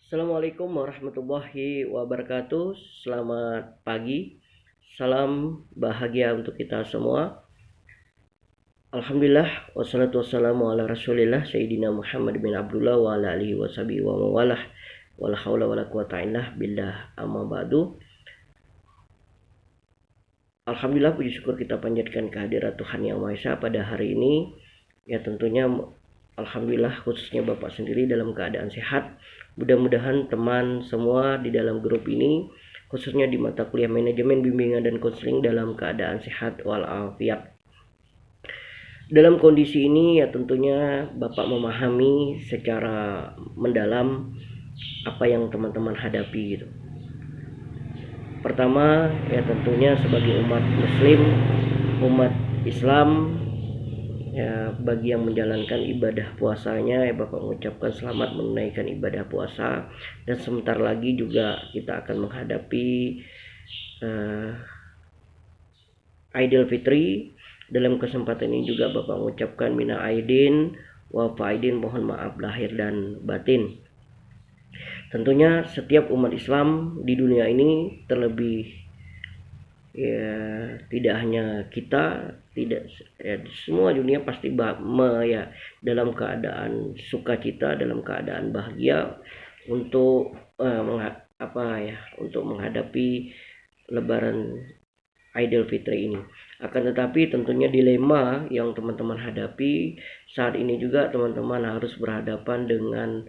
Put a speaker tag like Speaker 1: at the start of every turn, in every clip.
Speaker 1: Assalamualaikum warahmatullahi wabarakatuh. Selamat pagi. Salam bahagia untuk kita semua. Alhamdulillah wassalatu wassalamu ala Rasulillah Sayyidina Muhammad bin Abdullah wa ala alihi washabihi wa mawalah. Wala haula wala quwata illa billah amma ba'du. Alhamdulillah, puji syukur kita panjatkan kehadirat Tuhan Yang Maha Esa pada hari ini. Ya tentunya alhamdulillah khususnya Bapak sendiri dalam keadaan sehat. Mudah-mudahan teman semua di dalam grup ini khususnya di mata kuliah manajemen bimbingan dan konseling dalam keadaan sehat walafiat. Dalam kondisi ini ya tentunya Bapak memahami secara mendalam apa yang teman-teman hadapi gitu. Pertama ya tentunya sebagai umat muslim, umat Islam, ya bagi yang menjalankan ibadah puasanya ya Bapak mengucapkan selamat menunaikan ibadah puasa. Dan sebentar lagi juga kita akan menghadapi Idul Fitri. Dalam kesempatan ini juga Bapak mengucapkan mina aidin wa faidin, mohon maaf lahir dan batin. Tentunya setiap umat Islam di dunia ini, terlebih ya tidak hanya kita, tidak ya, semua dunia pasti ya dalam keadaan sukacita, dalam keadaan bahagia untuk untuk menghadapi Lebaran Idul Fitri ini. Akan tetapi tentunya dilema yang teman-teman hadapi saat ini juga teman-teman harus berhadapan dengan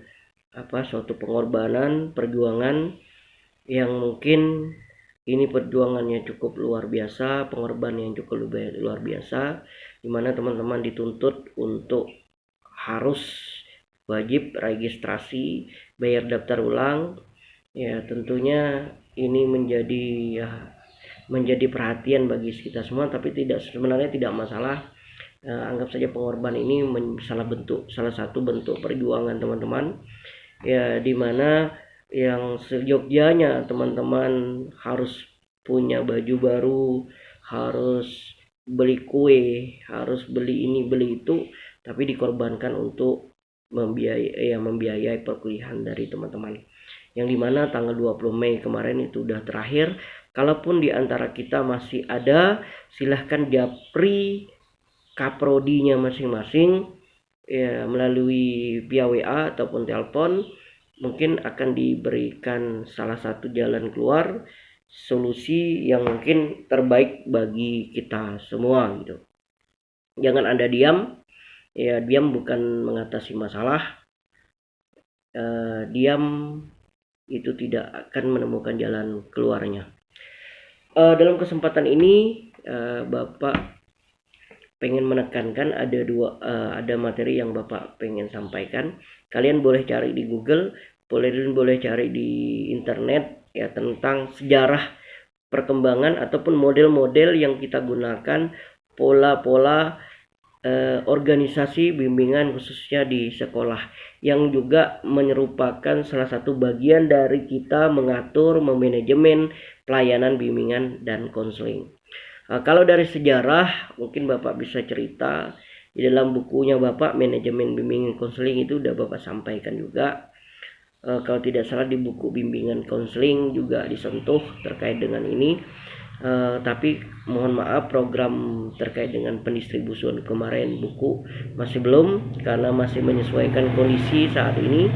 Speaker 1: suatu pengorbanan, perjuangan yang mungkin ini perjuangannya cukup luar biasa, pengorbanan yang cukup luar biasa, di mana teman-teman dituntut untuk harus wajib registrasi, bayar daftar ulang. Ya tentunya ini menjadi perhatian bagi kita semua, tapi sebenarnya tidak masalah. Anggap saja pengorbanan ini salah satu bentuk perjuangan teman-teman, ya dimana yang seyogyanya teman-teman harus punya baju baru, harus beli kue, harus beli ini beli itu, tapi dikorbankan untuk membiayai perkuliahan dari teman-teman, yang dimana tanggal 20 Mei kemarin itu udah terakhir. Kalaupun di antara kita masih ada, silahkan japri kaprodinya masing-masing ya, melalui via WA ataupun telepon, mungkin akan diberikan salah satu jalan keluar, solusi yang mungkin terbaik bagi kita semua gitu. Jangan Anda diam. Ya diam bukan mengatasi masalah. Diam itu tidak akan menemukan jalan keluarnya. Dalam kesempatan ini Bapak pengen menekankan ada materi yang Bapak pengen sampaikan. Kalian boleh cari di Google, boleh cari di internet ya tentang sejarah perkembangan ataupun model-model yang kita gunakan, pola-pola organisasi bimbingan khususnya di sekolah, yang juga menyerupakan salah satu bagian dari kita mengatur memanajemen pelayanan bimbingan dan konseling. Kalau dari sejarah mungkin Bapak bisa cerita di dalam bukunya Bapak manajemen bimbingan konseling itu udah Bapak sampaikan juga. Kalau tidak salah di buku bimbingan konseling juga disentuh terkait dengan ini. Tapi mohon maaf program terkait dengan pendistribusian kemarin buku masih belum, karena masih menyesuaikan kondisi saat ini,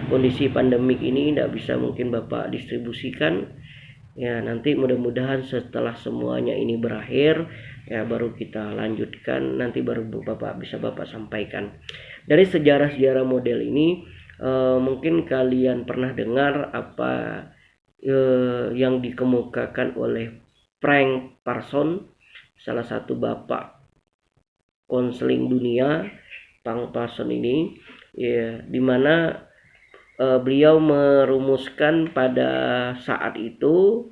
Speaker 1: kondisi pandemik ini tidak bisa mungkin Bapak distribusikan. Ya nanti mudah-mudahan setelah semuanya ini berakhir ya baru kita lanjutkan, nanti baru Bapak sampaikan. Dari sejarah-sejarah model ini mungkin kalian pernah dengar apa yang dikemukakan oleh Frank Parson, salah satu bapak konseling dunia. Frank Parson ini ya dimana beliau merumuskan pada saat itu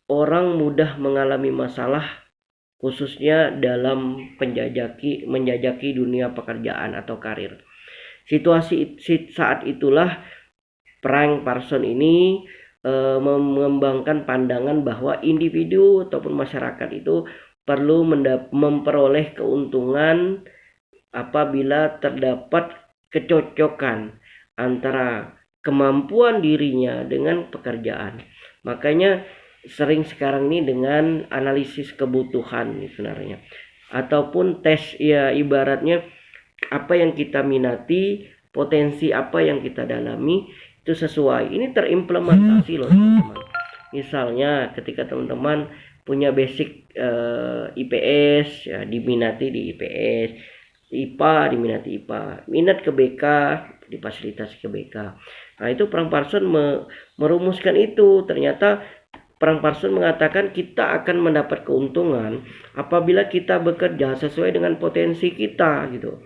Speaker 1: orang mudah mengalami masalah khususnya dalam menjajaki dunia pekerjaan atau karir. Situasi saat itulah Frank Parson ini mengembangkan pandangan bahwa individu ataupun masyarakat itu perlu memperoleh keuntungan apabila terdapat kecocokan antara kemampuan dirinya dengan pekerjaan. Makanya sering sekarang ini dengan analisis kebutuhan sebenarnya, ataupun tes, ya ibaratnya apa yang kita minati, potensi apa yang kita dalami itu sesuai. Ini terimplementasi loh teman-teman. Misalnya ketika teman-teman punya basic IPS, ya diminati di IPS, IPA diminati IPA, minat ke BK difasilitasi ke BK. Nah itu Frank Parson merumuskan itu. Ternyata Frank Parson mengatakan kita akan mendapat keuntungan apabila kita bekerja sesuai dengan potensi kita gitu.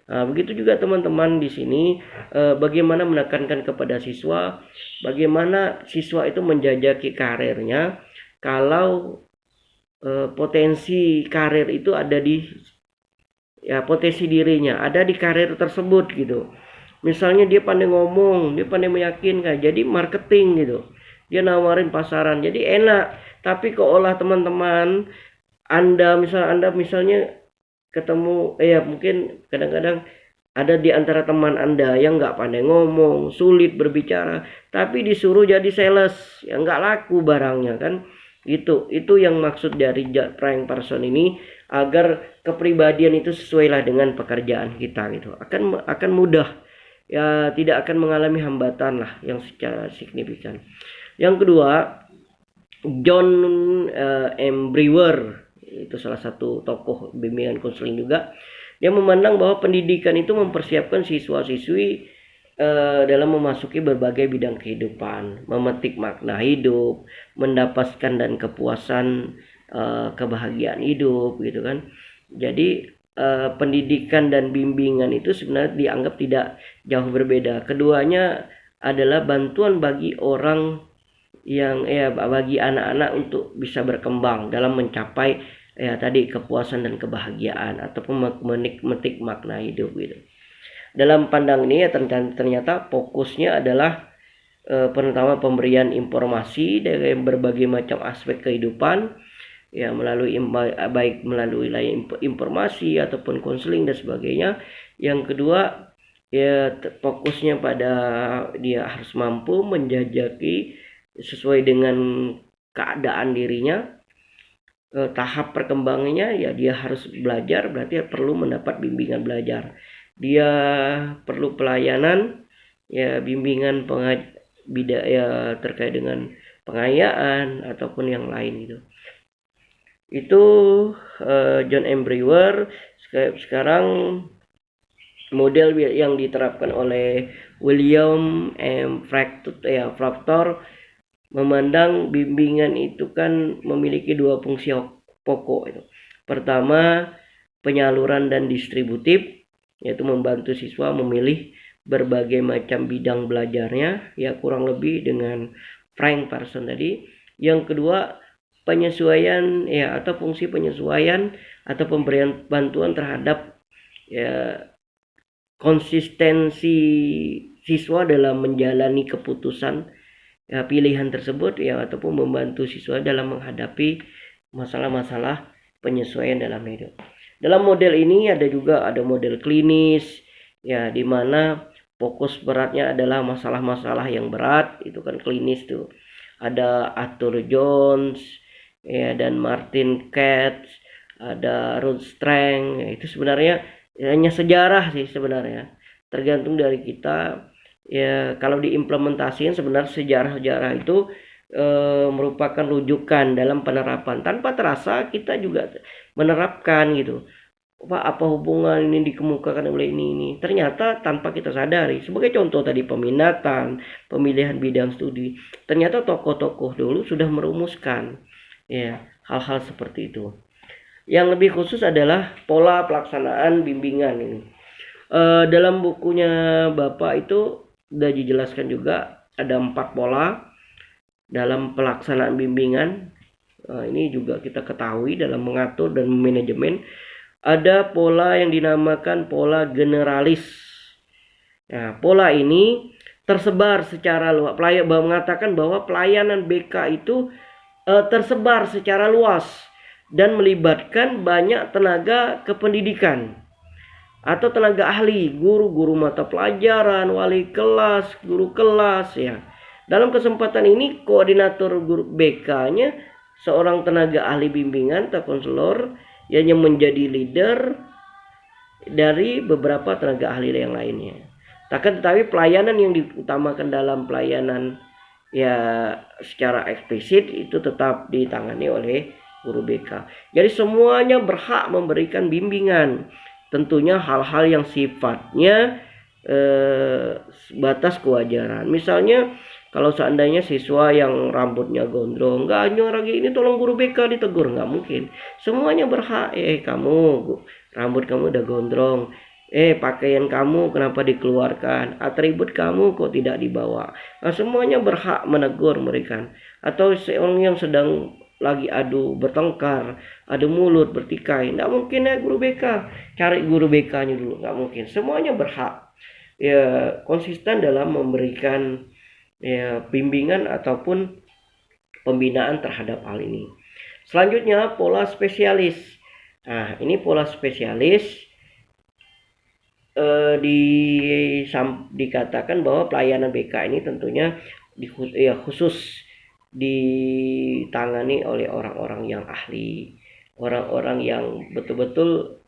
Speaker 1: Nah, begitu juga teman-teman di sini, bagaimana menekankan kepada siswa, bagaimana siswa itu menjajaki karirnya kalau potensi karir itu ada di, ya potensi dirinya ada di karir tersebut gitu. Misalnya dia pandai ngomong, dia pandai meyakinkan, jadi marketing gitu, dia nawarin pasaran jadi enak. Tapi kalau teman-teman Anda misalnya ketemu, ya mungkin kadang-kadang ada di antara teman Anda yang nggak pandai ngomong, sulit berbicara, tapi disuruh jadi sales, ya nggak laku barangnya kan. Itu yang maksud dari Frank Parson ini, agar kepribadian itu sesuailah dengan pekerjaan kita gitu, akan mudah, ya tidak akan mengalami hambatan lah yang secara signifikan. Yang kedua, John M. Brewer, itu salah satu tokoh bimbingan konseling juga. Dia memandang bahwa pendidikan itu mempersiapkan siswa-siswi dalam memasuki berbagai bidang kehidupan, memetik makna hidup, mendapatkan dan kepuasan, kebahagiaan hidup gitu kan. Jadi pendidikan dan bimbingan itu sebenarnya dianggap tidak jauh berbeda. Keduanya adalah bantuan bagi orang yang bagi anak-anak untuk bisa berkembang dalam mencapai tadi kepuasan dan kebahagiaan ataupun memetik makna hidup gitu. Dalam pandang ini ya ternyata fokusnya adalah pertama pemberian informasi dari berbagai macam aspek kehidupan, ya melalui baik melalui informasi ataupun konseling dan sebagainya. Yang kedua, ya fokusnya pada dia harus mampu menjajaki sesuai dengan keadaan dirinya, tahap perkembangannya, ya dia harus belajar, berarti perlu mendapat bimbingan belajar. Dia perlu pelayanan, ya bimbingan ya terkait dengan pengayaan ataupun yang lain gitu. Itu John M. Brewer. Sekarang model yang diterapkan oleh William M. Proctor memandang bimbingan itu kan memiliki dua fungsi pokok itu. Pertama, penyaluran dan distributif, yaitu membantu siswa memilih berbagai macam bidang belajarnya, ya kurang lebih dengan Frank Parson tadi. Yang kedua, penyesuaian, ya atau fungsi penyesuaian atau pemberian bantuan terhadap ya konsistensi siswa dalam menjalani keputusan, ya pilihan tersebut, ya ataupun membantu siswa dalam menghadapi masalah-masalah penyesuaian dalam hidup. Dalam model ini ada model klinis, ya di mana fokus beratnya adalah masalah-masalah yang berat, itu kan klinis tuh. Ada Arthur Jones, ya dan Martin Katz, ada Ruth Strang, ya, itu sebenarnya hanya sejarah sih sebenarnya. Tergantung dari kita. Ya kalau diimplementasikan sebenarnya sejarah-sejarah itu merupakan rujukan dalam penerapan. Tanpa terasa kita juga menerapkan gitu. Pak, apa hubungan ini dikemukakan oleh ini? Ternyata tanpa kita sadari. Sebagai contoh tadi peminatan, pemilihan bidang studi. Ternyata tokoh-tokoh dulu sudah merumuskan ya hal-hal seperti itu. Yang lebih khusus adalah pola pelaksanaan bimbingan ini. Dalam bukunya Bapak itu sudah dijelaskan juga ada 4 pola dalam pelaksanaan bimbingan. Ini juga kita ketahui dalam mengatur dan manajemen. Ada pola yang dinamakan pola generalis. Nah, pola ini tersebar secara luas. Mengatakan bahwa pelayanan BK itu tersebar secara luas dan melibatkan banyak tenaga kependidikan. atau tenaga ahli, guru mata pelajaran, wali kelas, guru kelas ya. Dalam kesempatan ini koordinator guru BK-nya seorang tenaga ahli bimbingan atau konselor yang menjadi leader dari beberapa tenaga ahli yang lainnya. Tetapi pelayanan yang diutamakan dalam pelayanan ya secara eksplisit itu tetap ditangani oleh guru BK. Jadi semuanya berhak memberikan bimbingan. Tentunya hal-hal yang sifatnya batas kewajaran. Misalnya kalau seandainya siswa yang rambutnya gondrong, nggak lagi ini tolong guru BK ditegur, nggak mungkin. Semuanya berhak. Kamu rambut kamu udah gondrong. Pakaian kamu kenapa dikeluarkan? Atribut kamu kok tidak dibawa? Nah, semuanya berhak menegur mereka. Atau seorang yang sedang lagi adu bertengkar, adu mulut, bertikai, nggak mungkin ya guru BK. Cari guru BK-nya dulu, nggak mungkin. Semuanya berhak ya konsisten dalam memberikan ya bimbingan ataupun pembinaan terhadap hal ini. Selanjutnya pola spesialis. Nah, ini pola spesialis dikatakan bahwa pelayanan BK ini tentunya khusus ditangani oleh orang-orang yang ahli, orang-orang yang betul-betul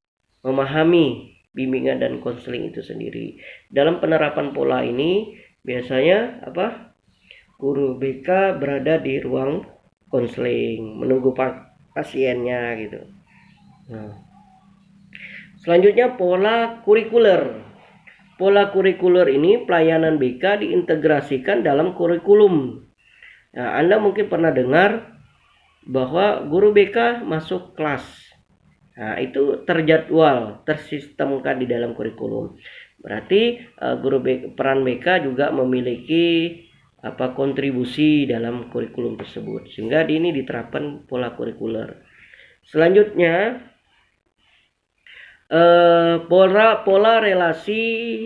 Speaker 1: memahami bimbingan dan konseling itu sendiri. Dalam penerapan pola ini biasanya guru BK berada di ruang konseling menunggu pasiennya gitu. Nah, selanjutnya pola kurikuler. Pola kurikuler ini pelayanan BK diintegrasikan dalam kurikulum. Nah, Anda mungkin pernah dengar bahwa guru BK masuk kelas. Nah, itu terjadwal, tersistemkan di dalam kurikulum. Berarti peran BK juga memiliki kontribusi dalam kurikulum tersebut. Sehingga ini diterapkan pola kurikuler. Selanjutnya pola relasi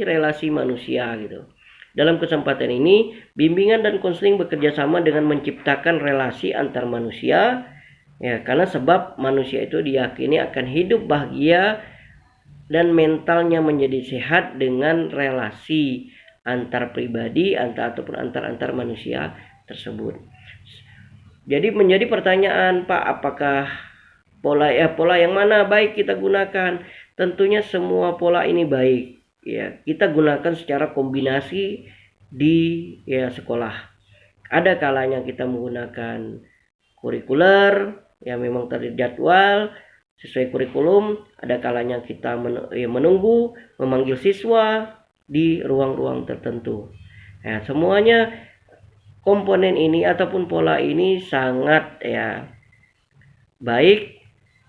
Speaker 1: manusia gitu. Dalam kesempatan ini, bimbingan dan konseling bekerja sama dengan menciptakan relasi antar manusia ya, karena sebab manusia itu diyakini akan hidup bahagia dan mentalnya menjadi sehat dengan relasi antar pribadi ataupun antar manusia tersebut. Jadi menjadi pertanyaan, Pak, apakah pola yang mana baik kita gunakan? Tentunya semua pola ini baik ya. Kita gunakan secara kombinasi di sekolah. Ada kalanya kita menggunakan kurikuler yang memang terjadwal sesuai kurikulum, ada kalanya kita menunggu memanggil siswa di ruang-ruang tertentu. Nah, semuanya komponen ini ataupun pola ini sangat baik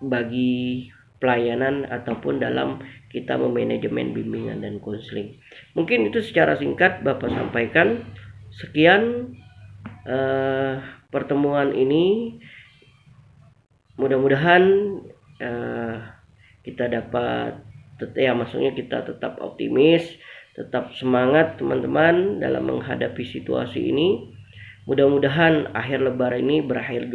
Speaker 1: bagi pelayanan ataupun dalam kita memanajemen bimbingan dan konseling. Mungkin itu secara singkat Bapak sampaikan. Sekian pertemuan ini. Mudah-mudahan kita dapat maksudnya kita tetap optimis, tetap semangat teman-teman dalam menghadapi situasi ini. Mudah-mudahan akhir lebaran ini berakhir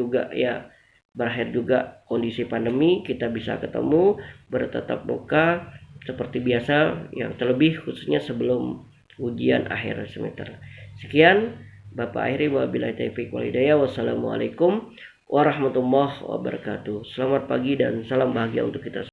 Speaker 1: juga kondisi pandemi, kita bisa ketemu bertatap muka seperti biasa, yang terlebih khususnya sebelum ujian akhir semester. Sekian Bapak akhiri, wabillahi taufiq wal hidayah. Wassalamualaikum warahmatullahi wabarakatuh. Selamat pagi dan salam bahagia untuk kita semua.